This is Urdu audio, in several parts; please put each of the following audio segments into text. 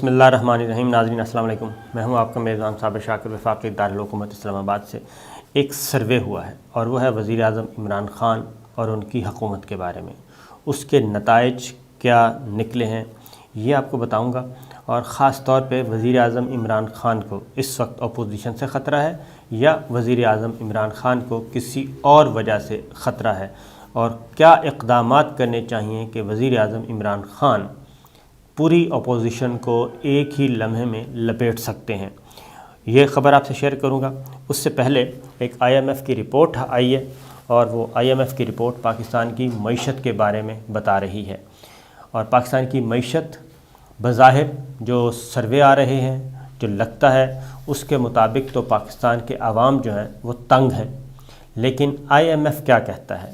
بسم اللہ الرحمن الرحیم۔ ناظرین السلام علیکم، میں ہوں آپ کا میزبان صابر شاکر وفاقی دارالحکومت اسلام آباد سے۔ ایک سروے ہوا ہے اور وہ ہے وزیر اعظم عمران خان اور ان کی حکومت کے بارے میں۔ اس کے نتائج کیا نکلے ہیں یہ آپ کو بتاؤں گا، اور خاص طور پہ وزیر اعظم عمران خان کو اس وقت اپوزیشن سے خطرہ ہے یا وزیر اعظم عمران خان کو کسی اور وجہ سے خطرہ ہے، اور کیا اقدامات کرنے چاہیے کہ وزیر اعظم عمران خان پوری اپوزیشن کو ایک ہی لمحے میں لپیٹ سکتے ہیں۔ یہ خبر آپ سے شیئر کروں گا۔ اس سے پہلے ایک IMF کی رپورٹ آئی ہے، اور وہ IMF کی رپورٹ پاکستان کی معیشت کے بارے میں بتا رہی ہے۔ اور پاکستان کی معیشت بظاہر جو سروے آ رہے ہیں، جو لگتا ہے اس کے مطابق تو پاکستان کے عوام جو ہیں وہ تنگ ہیں، لیکن IMF کیا کہتا ہے؟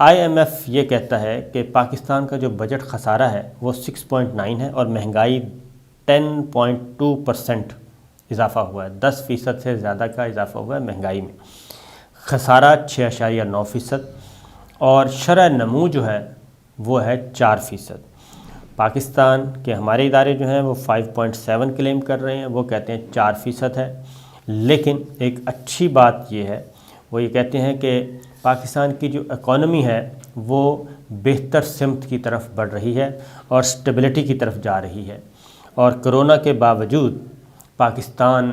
IMF یہ کہتا ہے کہ پاکستان کا جو بجٹ خسارہ ہے وہ 6.9 ہے، اور مہنگائی 10.2% اضافہ ہوا ہے، 10% سے زیادہ کا اضافہ ہوا ہے مہنگائی میں۔ خسارہ 6.9%، اور شرح نمو جو ہے وہ ہے 4%۔ پاکستان کے ہمارے ادارے جو ہیں وہ 5.7 کلیم کر رہے ہیں، وہ کہتے ہیں 4% ہے۔ لیکن ایک اچھی بات یہ ہے، وہ یہ کہتے ہیں کہ پاکستان کی جو اکانومی ہے وہ بہتر سمت کی طرف بڑھ رہی ہے اور سٹیبلٹی کی طرف جا رہی ہے، اور کرونا کے باوجود پاکستان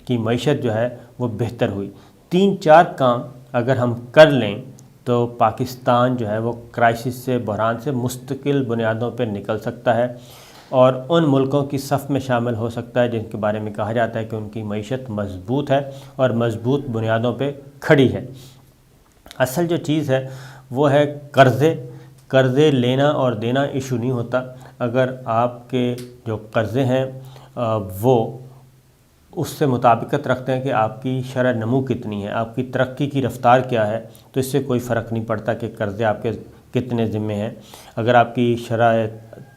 کی معیشت جو ہے وہ بہتر ہوئی۔ 3-4 کام اگر ہم کر لیں تو پاکستان جو ہے وہ کرائسس سے، بحران سے مستقل بنیادوں پہ نکل سکتا ہے، اور ان ملکوں کی صف میں شامل ہو سکتا ہے جن کے بارے میں کہا جاتا ہے کہ ان کی معیشت مضبوط ہے اور مضبوط بنیادوں پہ کھڑی ہے۔ اصل جو چیز ہے وہ ہے قرضے لینا اور دینا ایشو نہیں ہوتا۔ اگر آپ کے جو قرضے ہیں وہ اس سے مطابقت رکھتے ہیں کہ آپ کی شرح نمو کتنی ہے، آپ کی ترقی کی رفتار کیا ہے، تو اس سے کوئی فرق نہیں پڑتا کہ قرضے آپ کے کتنے ذمے ہیں۔ اگر آپ کی شرح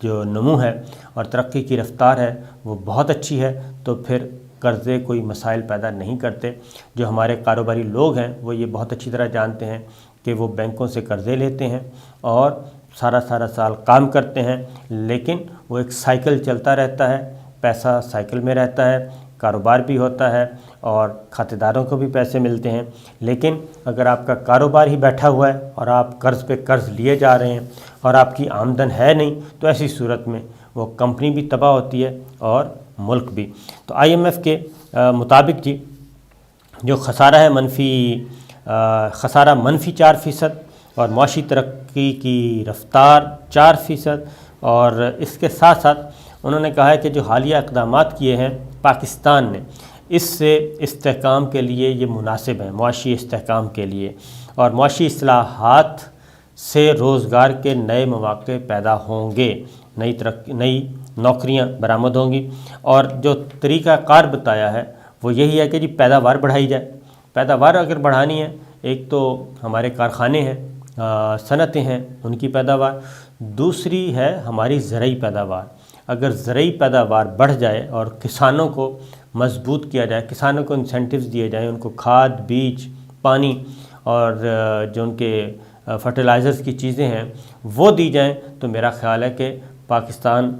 جو نمو ہے اور ترقی کی رفتار ہے وہ بہت اچھی ہے تو پھر قرضے کوئی مسائل پیدا نہیں کرتے۔ جو ہمارے کاروباری لوگ ہیں وہ یہ بہت اچھی طرح جانتے ہیں کہ وہ بینکوں سے قرضے لیتے ہیں اور سارا سال کام کرتے ہیں، لیکن وہ ایک سائیکل چلتا رہتا ہے، پیسہ سائیکل میں رہتا ہے، کاروبار بھی ہوتا ہے اور کھاتہ داروں کو بھی پیسے ملتے ہیں۔ لیکن اگر آپ کا کاروبار ہی بیٹھا ہوا ہے اور آپ قرض پہ قرض لیے جا رہے ہیں اور آپ کی آمدن ہے نہیں، تو ایسی صورت میں وہ کمپنی بھی تباہ ہوتی ہے اور ملک بھی۔ تو IMF کے مطابق جی جو خسارہ ہے خسارہ منفی 4%، اور معاشی ترقی کی رفتار 4%، اور اس کے ساتھ ساتھ انہوں نے کہا ہے کہ جو حالیہ اقدامات کیے ہیں پاکستان نے، اس سے استحکام کے لیے یہ مناسب ہیں، معاشی استحکام کے لیے، اور معاشی اصلاحات سے روزگار کے نئے مواقع پیدا ہوں گے، نئی نوکریاں برآمد ہوں گی۔ اور جو طریقہ کار بتایا ہے وہ یہی ہے کہ جی پیداوار بڑھائی جائے۔ پیداوار اگر بڑھانی ہے، ایک تو ہمارے کارخانے ہیں، صنعتیں ہیں، ان کی پیداوار، دوسری ہے ہماری زرعی پیداوار۔ اگر زرعی پیداوار بڑھ جائے اور کسانوں کو مضبوط کیا جائے، کسانوں کو انسینٹیوز دیے جائیں، ان کو کھاد، بیج، پانی اور جو ان کے فرٹیلائزرز کی چیزیں ہیں وہ دی جائیں، تو میرا خیال ہے کہ پاکستان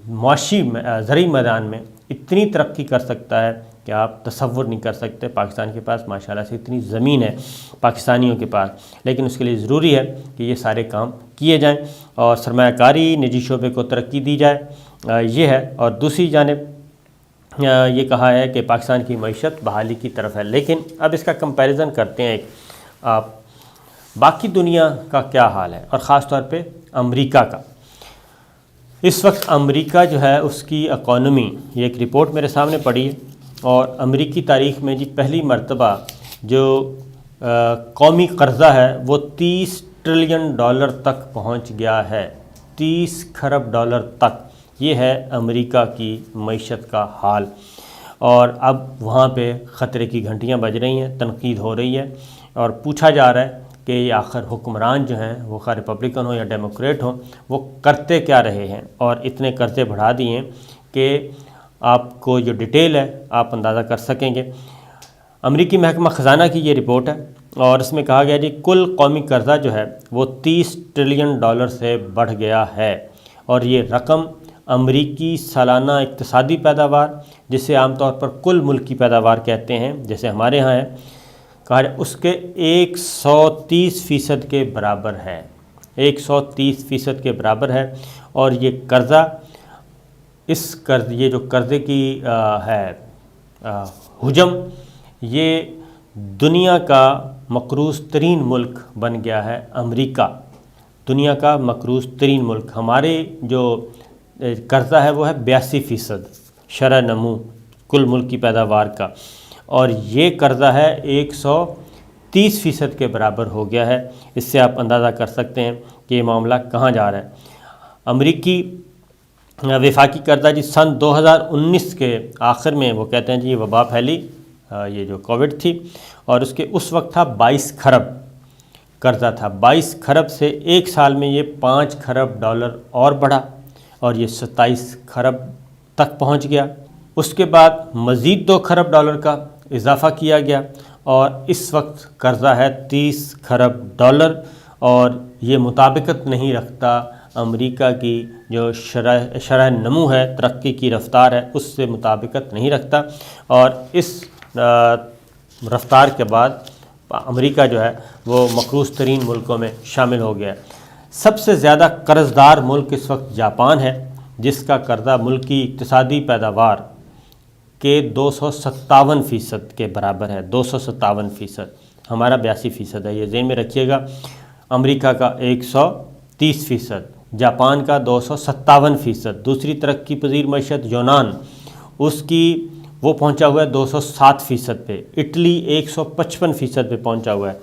معاشی زرعی میدان میں اتنی ترقی کر سکتا ہے کہ آپ تصور نہیں کر سکتے۔ پاکستان کے پاس ماشاءاللہ سے اتنی زمین ہے پاکستانیوں کے پاس، لیکن اس کے لیے ضروری ہے کہ یہ سارے کام کیے جائیں اور سرمایہ کاری، نجی شعبے کو ترقی دی جائے، یہ ہے۔ اور دوسری جانب یہ کہا ہے کہ پاکستان کی معیشت بحالی کی طرف ہے۔ لیکن اب اس کا کمپیریزن کرتے ہیں آپ باقی دنیا کا کیا حال ہے، اور خاص طور پہ امریکہ کا۔ اس وقت امریکہ جو ہے اس کی اکانومی، یہ ایک رپورٹ میرے سامنے پڑی ہے، اور امریکی تاریخ میں جی پہلی مرتبہ جو قومی قرضہ ہے وہ $30 ٹریلین تک پہنچ گیا ہے، $30 کھرب تک۔ یہ ہے امریکہ کی معیشت کا حال، اور اب وہاں پہ خطرے کی گھنٹیاں بج رہی ہیں، تنقید ہو رہی ہے، اور پوچھا جا رہا ہے کہ یہ آخر حکمران جو ہیں وہ خواہ ریپبلکن ہوں یا ڈیموکریٹ ہوں، وہ کرتے کیا رہے ہیں، اور اتنے قرضے بڑھا دیے ہیں کہ آپ کو جو ڈیٹیل ہے آپ اندازہ کر سکیں گے۔ امریکی محکمہ خزانہ کی یہ رپورٹ ہے، اور اس میں کہا گیا جی کل قومی قرضہ جو ہے وہ $30 ٹریلین سے بڑھ گیا ہے، اور یہ رقم امریکی سالانہ اقتصادی پیداوار، جسے عام طور پر کل ملک کی پیداوار کہتے ہیں جیسے ہمارے ہاں ہے، کہا اس کے 130% کے برابر ہے، 130% کے برابر ہے۔ اور یہ قرضہ، یہ جو قرضے کی ہے حجم، یہ دنیا کا مقروض ترین ملک بن گیا ہے امریکہ، دنیا کا مقروض ترین ملک۔ ہمارے جو قرضہ ہے وہ ہے 82% شرح نمو کل ملک کی پیداوار کا، اور یہ قرضہ ہے 130% کے برابر ہو گیا ہے۔ اس سے آپ اندازہ کر سکتے ہیں کہ یہ معاملہ کہاں جا رہا ہے۔ امریکی وفاقی قرضہ جی سن 2019 کے آخر میں وہ کہتے ہیں جی یہ وبا پھیلی، یہ جو کووڈ تھی، اور اس وقت تھا 22 کھرب قرضہ تھا، 22 کھرب سے ایک سال میں یہ 5 کھرب ڈالر اور بڑھا اور یہ 27 کھرب تک پہنچ گیا۔ اس کے بعد مزید 2 کھرب ڈالر کا اضافہ کیا گیا اور اس وقت قرضہ ہے 30 کھرب ڈالر، اور یہ مطابقت نہیں رکھتا امریکہ کی جو شرح نمو ہے، ترقی کی رفتار ہے، اس سے مطابقت نہیں رکھتا، اور اس رفتار کے بعد امریکہ جو ہے وہ مقروض ترین ملکوں میں شامل ہو گیا ہے۔ سب سے زیادہ قرض دار ملک اس وقت جاپان ہے، جس کا قرضہ ملکی اقتصادی پیداوار کے 257% کے برابر ہے، 257%، ہمارا 82% ہے، یہ ذہن میں رکھیے گا۔ امریکہ کا 130%، جاپان کا 257%۔ دوسری ترقی پذیر معیشت یونان، اس کی وہ پہنچا ہوا ہے 207% پہ، اٹلی 155% پہ پہنچا ہوا ہے۔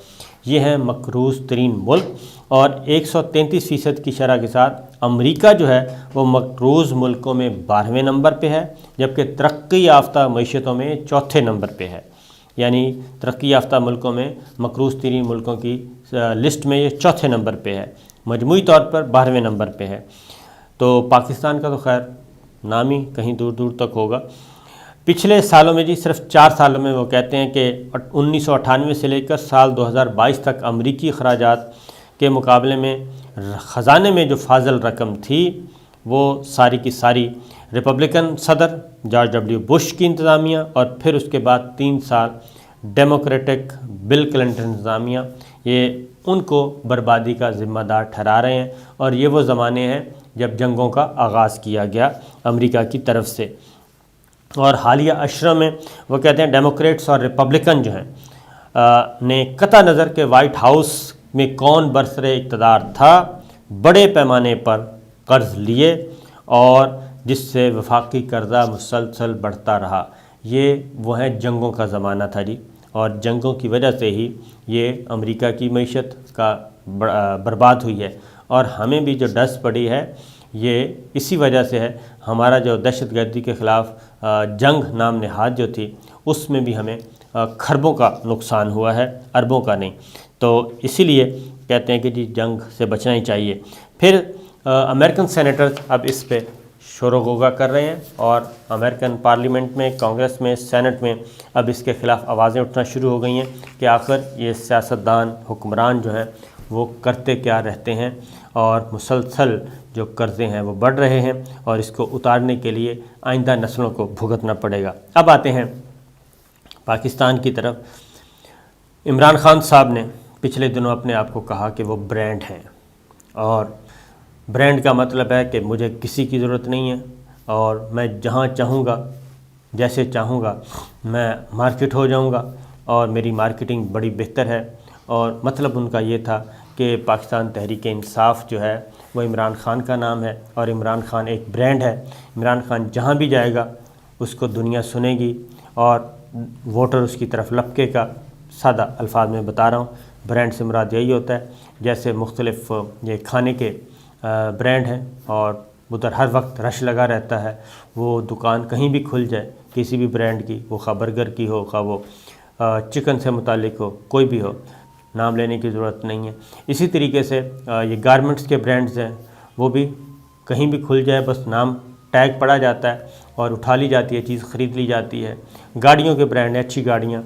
یہ ہیں مقروض ترین ملک، اور 133% کی شرح کے ساتھ امریکہ جو ہے وہ مقروض ملکوں میں 12ویں نمبر پہ ہے، جبکہ ترقی یافتہ معیشتوں میں 4تھے نمبر پہ ہے، یعنی ترقی یافتہ ملکوں میں مقروض ترین ملکوں کی لسٹ میں یہ 4تھے نمبر پہ ہے، مجموعی طور پر 12ویں نمبر پہ ہے۔ تو پاکستان کا تو خیر نام ہی کہیں دور دور تک ہوگا۔ پچھلے سالوں میں جی صرف 4 سالوں میں وہ کہتے ہیں کہ 1998 سے لے کر سال 2022 تک امریکی اخراجات کے مقابلے میں خزانے میں جو فاضل رقم تھی وہ ساری کی ساری ریپبلکن صدر جارج ڈبلیو بش کی انتظامیہ اور پھر اس کے بعد 3 سال ڈیموکریٹک بل کلنٹن انتظامیہ، یہ ان کو بربادی کا ذمہ دار ٹھہرا رہے ہیں، اور یہ وہ زمانے ہیں جب جنگوں کا آغاز کیا گیا امریکہ کی طرف سے۔ اور حالیہ اشروں میں وہ کہتے ہیں ڈیموکریٹس اور ریپبلکن جو ہیں نے قطع نظر کے وائٹ ہاؤس میں کون برسر اقتدار تھا، بڑے پیمانے پر قرض لیے، اور جس سے وفاقی قرضہ مسلسل بڑھتا رہا۔ یہ وہ ہیں جنگوں کا زمانہ تھا جی، اور جنگوں کی وجہ سے ہی یہ امریکہ کی معیشت کا برباد ہوئی ہے، اور ہمیں بھی جو ڈس پڑی ہے یہ اسی وجہ سے ہے۔ ہمارا جو دہشت گردی کے خلاف جنگ نام نہاد جو تھی، اس میں بھی ہمیں کھربوں کا نقصان ہوا ہے، اربوں کا نہیں۔ تو اسی لیے کہتے ہیں کہ جی جنگ سے بچنا ہی چاہیے۔ پھر امریکن سینیٹرز اب اس پہ شور و غوغا کر رہے ہیں، اور امریکن پارلیمنٹ میں، کانگریس میں، سینٹ میں اب اس کے خلاف آوازیں اٹھنا شروع ہو گئی ہیں کہ آخر یہ سیاستدان، حکمران جو ہیں وہ کرتے کیا رہتے ہیں، اور مسلسل جو قرضے ہیں وہ بڑھ رہے ہیں، اور اس کو اتارنے کے لیے آئندہ نسلوں کو بھگتنا پڑے گا۔ اب آتے ہیں پاکستان کی طرف۔ عمران خان صاحب نے پچھلے دنوں اپنے آپ کو کہا کہ وہ برانڈ ہیں، اور برانڈ کا مطلب ہے کہ مجھے کسی کی ضرورت نہیں ہے، اور میں جہاں چاہوں گا، جیسے چاہوں گا میں مارکیٹ ہو جاؤں گا، اور میری مارکیٹنگ بڑی بہتر ہے۔ اور مطلب ان کا یہ تھا کہ پاکستان تحریک انصاف جو ہے وہ عمران خان کا نام ہے، اور عمران خان ایک برانڈ ہے۔ عمران خان جہاں بھی جائے گا اس کو دنیا سنے گی، اور ووٹر اس کی طرف لپکے گا۔ سادہ الفاظ میں بتا رہا ہوں، برانڈ سے مراد یہی ہوتا ہے۔ جیسے مختلف یہ کھانے کے برانڈ ہیں، اور ادھر ہر وقت رش لگا رہتا ہے، وہ دکان کہیں بھی کھل جائے کسی بھی برانڈ کی، وہ خواہ برگر کی ہو، خواہ وہ چکن سے متعلق ہو، کوئی بھی ہو، نام لینے کی ضرورت نہیں ہے۔ اسی طریقے سے یہ گارمنٹس کے برانڈز ہیں، وہ بھی کہیں بھی کھل جائے، بس نام ٹیگ پڑا جاتا ہے اور اٹھا لی جاتی ہے، چیز خرید لی جاتی ہے۔ گاڑیوں کے برانڈ ہیں، اچھی گاڑیاں۔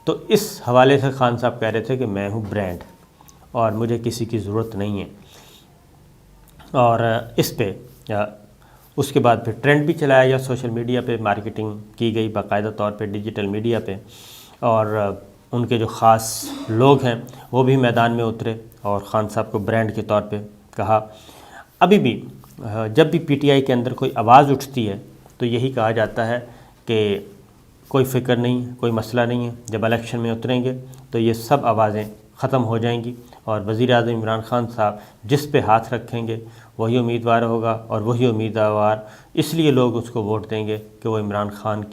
تو اس حوالے سے خان صاحب کہہ رہے تھے کہ میں ہوں برانڈ، اور مجھے کسی کی ضرورت نہیں ہے۔ اور اس پہ اس کے بعد پھر ٹرینڈ بھی چلایا گیا، سوشل میڈیا پہ مارکیٹنگ کی گئی باقاعدہ طور پہ ڈیجیٹل میڈیا پہ، اور ان کے جو خاص لوگ ہیں وہ بھی میدان میں اترے اور خان صاحب کو برانڈ کے طور پہ کہا۔ ابھی بھی جب بھی پی ٹی آئی کے اندر کوئی آواز اٹھتی ہے تو یہی کہا جاتا ہے کہ کوئی فکر نہیں ہے، کوئی مسئلہ نہیں ہے، جب الیکشن میں اتریں گے تو یہ سب آوازیں ختم ہو جائیں گی، اور وزیر اعظم عمران خان صاحب جس پہ ہاتھ رکھیں گے وہی امیدوار ہوگا، اور وہی امیدوار اس لیے لوگ اس کو ووٹ دیں گے کہ وہ عمران خان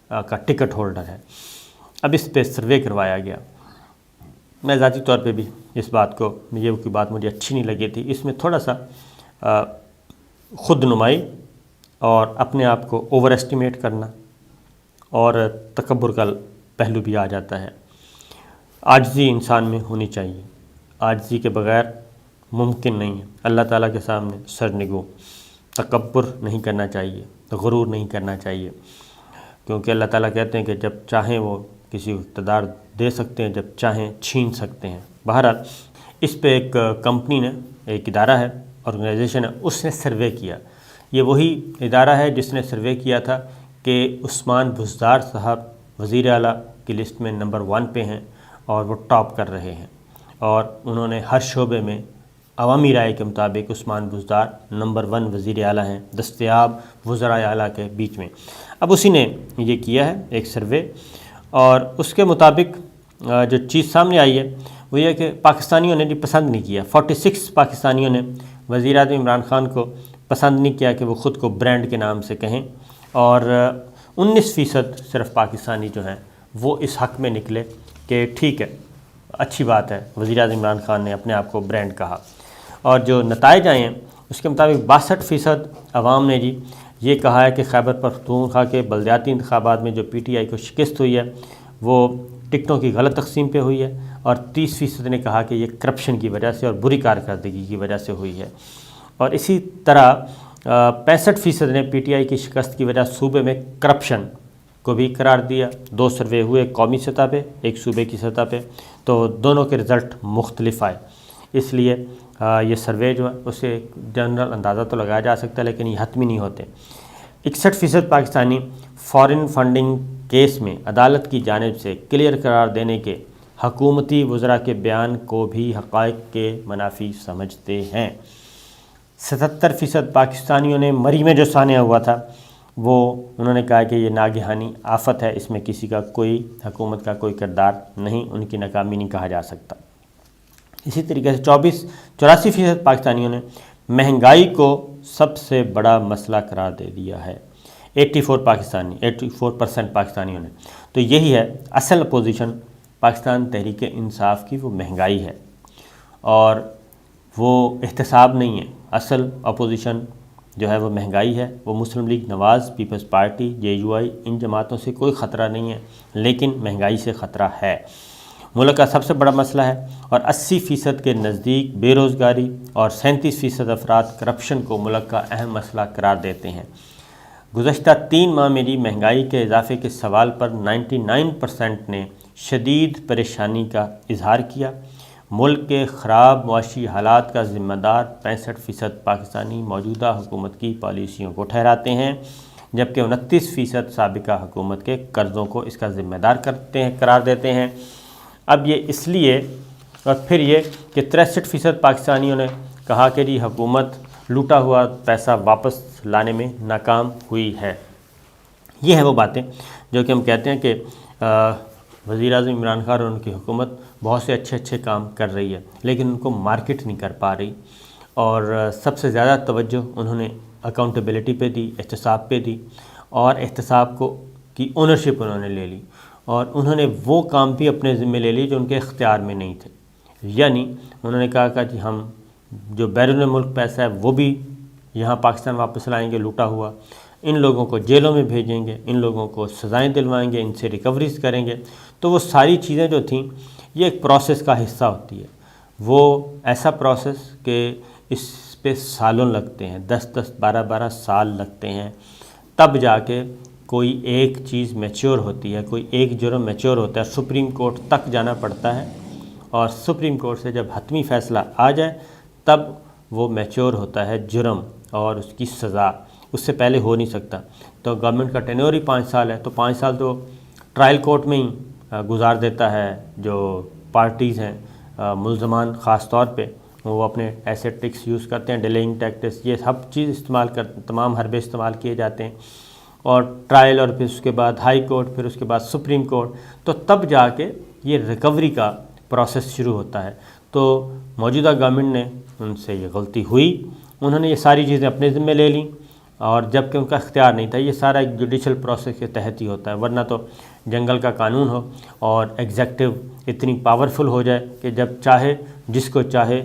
کا ٹکٹ ہولڈر ہے۔ اب اس پہ سروے کروایا گیا۔ میں ذاتی طور پہ بھی اس بات کو، یہ کی بات مجھے اچھی نہیں لگی تھی، اس میں تھوڑا سا خود نمائی اور اپنے آپ کو اوور ایسٹیمیٹ کرنا اور تکبر کا پہلو بھی آ جاتا ہے۔ عاجزی انسان میں ہونی چاہیے، عاجزی کے بغیر ممکن نہیں ہے اللہ تعالیٰ کے سامنے سرنگو۔ تکبر نہیں کرنا چاہیے، غرور نہیں کرنا چاہیے، کیونکہ اللہ تعالیٰ کہتے ہیں کہ جب چاہیں وہ کسی کو اقتدار دے سکتے ہیں، جب چاہیں چھین سکتے ہیں۔ بہرحال اس پہ ایک کمپنی نے، ایک ادارہ ہے، آرگنائزیشن ہے، اس نے سروے کیا۔ یہ وہی ادارہ ہے جس نے سروے کیا تھا کہ عثمان بزدار صاحب وزیر اعلیٰ کی لسٹ میں نمبر 1 پہ ہیں اور وہ ٹاپ کر رہے ہیں، اور انہوں نے ہر شعبے میں عوامی رائے کے مطابق عثمان بزدار نمبر 1 وزیر اعلیٰ ہیں دستیاب وزرائے اعلیٰ کے بیچ میں۔ اب اسی نے یہ کیا ہے ایک سروے، اور اس کے مطابق جو چیز سامنے آئی ہے وہ یہ کہ پاکستانیوں نے پسند نہیں کیا، 46 پاکستانیوں نے وزیر اعظم عمران خان کو پسند نہیں کیا کہ وہ خود کو برانڈ کے نام سے کہیں، اور 19% صرف پاکستانی جو ہیں وہ اس حق میں نکلے کہ ٹھیک ہے، اچھی بات ہے، وزیر اعظم عمران خان نے اپنے آپ کو برانڈ کہا۔ اور جو نتائج آئے ہیں اس کے مطابق 62% عوام نے جی یہ کہا ہے کہ خیبر پختونخوا کے بلدیاتی انتخابات میں جو پی ٹی آئی کو شکست ہوئی ہے وہ ٹکٹوں کی غلط تقسیم پہ ہوئی ہے، اور 30% نے کہا کہ یہ کرپشن کی وجہ سے اور بری کارکردگی کی وجہ سے ہوئی ہے، اور اسی طرح 65% نے پی ٹی آئی کی شکست کی وجہ صوبے میں کرپشن کو بھی قرار دیا۔ 2 سروے ہوئے، قومی سطح پہ، ایک صوبے کی سطح پہ، تو دونوں کے رزلٹ مختلف آئے۔ اس لیے یہ سروے جو ہے اسے جنرل اندازہ تو لگایا جا سکتا ہے لیکن یہ حتمی نہیں ہوتے۔ 61% پاکستانی فارن فنڈنگ کیس میں عدالت کی جانب سے کلیئر قرار دینے کے حکومتی وزراء کے بیان کو بھی حقائق کے منافی سمجھتے ہیں۔ 77% پاکستانیوں نے مری میں جو سانحہ ہوا تھا وہ انہوں نے کہا کہ یہ ناگہانی آفت ہے، اس میں کسی کا کوئی، حکومت کا کوئی کردار نہیں، ان کی ناکامی نہیں کہا جا سکتا۔ اسی طریقے سے 84% پاکستانیوں نے مہنگائی کو سب سے بڑا مسئلہ قرار دے دیا ہے، 84% پاکستانیوں نے۔ تو یہی ہے اصل اپوزیشن پاکستان تحریک انصاف کی، وہ مہنگائی ہے، اور وہ احتساب نہیں ہے۔ اصل اپوزیشن جو ہے وہ مہنگائی ہے۔ وہ Muslim League Nawaz, Peoples Party, J U I, ان جماعتوں سے کوئی خطرہ نہیں ہے، لیکن مہنگائی سے خطرہ ہے، ملک کا سب سے بڑا مسئلہ ہے، اور 80% کے نزدیک بے روزگاری اور 37% افراد کرپشن کو ملک کا اہم مسئلہ قرار دیتے ہیں۔ گزشتہ 3 ماہ میں مہنگائی کے اضافے کے سوال پر 99% نے شدید پریشانی کا اظہار کیا۔ ملک کے خراب معاشی حالات کا ذمہ دار 65% پاکستانی موجودہ حکومت کی پالیسیوں کو ٹھہراتے ہیں، جبکہ 29% سابقہ حکومت کے قرضوں کو اس کا ذمہ دار قرار دیتے ہیں۔ اب یہ اس لیے، اور پھر یہ کہ 63% پاکستانیوں نے کہا کہ جی حکومت لوٹا ہوا پیسہ واپس لانے میں ناکام ہوئی ہے۔ یہ ہیں وہ باتیں جو کہ ہم کہتے ہیں کہ وزیر اعظم عمران خان اور ان کی حکومت بہت سے اچھے کام کر رہی ہے، لیکن ان کو مارکیٹ نہیں کر پا رہی، اور سب سے زیادہ توجہ انہوں نے اکاؤنٹیبلٹی پہ دی، احتساب پہ دی، اور احتساب کی اونرشپ انہوں نے لے لی، اور انہوں نے وہ کام بھی اپنے ذمہ لے لی جو ان کے اختیار میں نہیں تھے۔ یعنی انہوں نے کہا کہ جی ہم جو بیرون ملک پیسہ ہے وہ بھی یہاں پاکستان واپس لائیں گے لوٹا ہوا، ان لوگوں کو جیلوں میں بھیجیں گے، ان لوگوں کو سزائیں دلوائیں گے، ان سے ریکوریز کریں گے۔ تو وہ ساری چیزیں جو تھیں یہ ایک پروسیس کا حصہ ہوتی ہے، وہ ایسا پروسیس کہ اس پہ سالوں لگتے ہیں، 10 12 سال لگتے ہیں، تب جا کے کوئی ایک چیز میچور ہوتی ہے، کوئی ایک جرم میچور ہوتا ہے، سپریم کورٹ تک جانا پڑتا ہے، اور سپریم کورٹ سے جب حتمی فیصلہ آ جائے تب وہ میچور ہوتا ہے جرم اور اس کی سزا۔ اس سے پہلے ہو نہیں سکتا. تو گورنمنٹ کا ٹینیور ہی 5 سال ہے، تو 5 سال تو ٹرائل کورٹ میں ہی گزار دیتا ہے. جو پارٹیز ہیں ملزمان خاص طور پہ وہ اپنے ایسے ٹرکس یوز کرتے ہیں، ڈیلیئنگ ٹیکٹس، یہ سب چیز استعمال تمام حربے استعمال کیے جاتے ہیں. اور ٹرائل، اور پھر اس کے بعد ہائی کورٹ، پھر اس کے بعد سپریم کورٹ، تو تب جا کے یہ ریکوری کا پروسیس شروع ہوتا ہے. تو موجودہ گورنمنٹ نے ان سے یہ غلطی ہوئی، انہوں نے یہ ساری چیزیں اپنے ذمہ لے لیں، اور جب کہ ان کا اختیار نہیں تھا. یہ سارا ایک جوڈیشل پروسیس کے تحت ہی ہوتا ہے، ورنہ تو جنگل کا قانون ہو اور ایگزیکٹو اتنی پاورفل ہو جائے کہ جب چاہے جس کو چاہے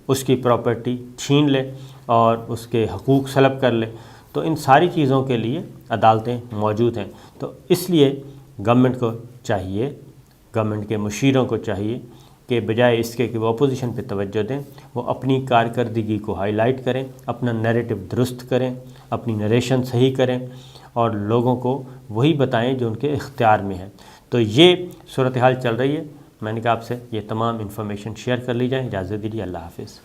اس کی پراپرٹی چھین لے اور اس کے حقوق سلب کر لے. تو ان ساری چیزوں کے لیے عدالتیں موجود ہیں. تو اس لیے گورنمنٹ کو چاہیے، گورنمنٹ کے مشیروں کو چاہیے کہ بجائے اس کے کہ وہ اپوزیشن پہ توجہ دیں، وہ اپنی کارکردگی کو ہائی لائٹ کریں، اپنا نیریٹو درست کریں، اپنی نریشن صحیح کریں، اور لوگوں کو وہی بتائیں جو ان کے اختیار میں ہے. تو یہ صورتحال چل رہی ہے. میں نے کہا آپ سے یہ تمام انفارمیشن شیئر کر لی جائیں. اجازت دیجیے، اللہ حافظ.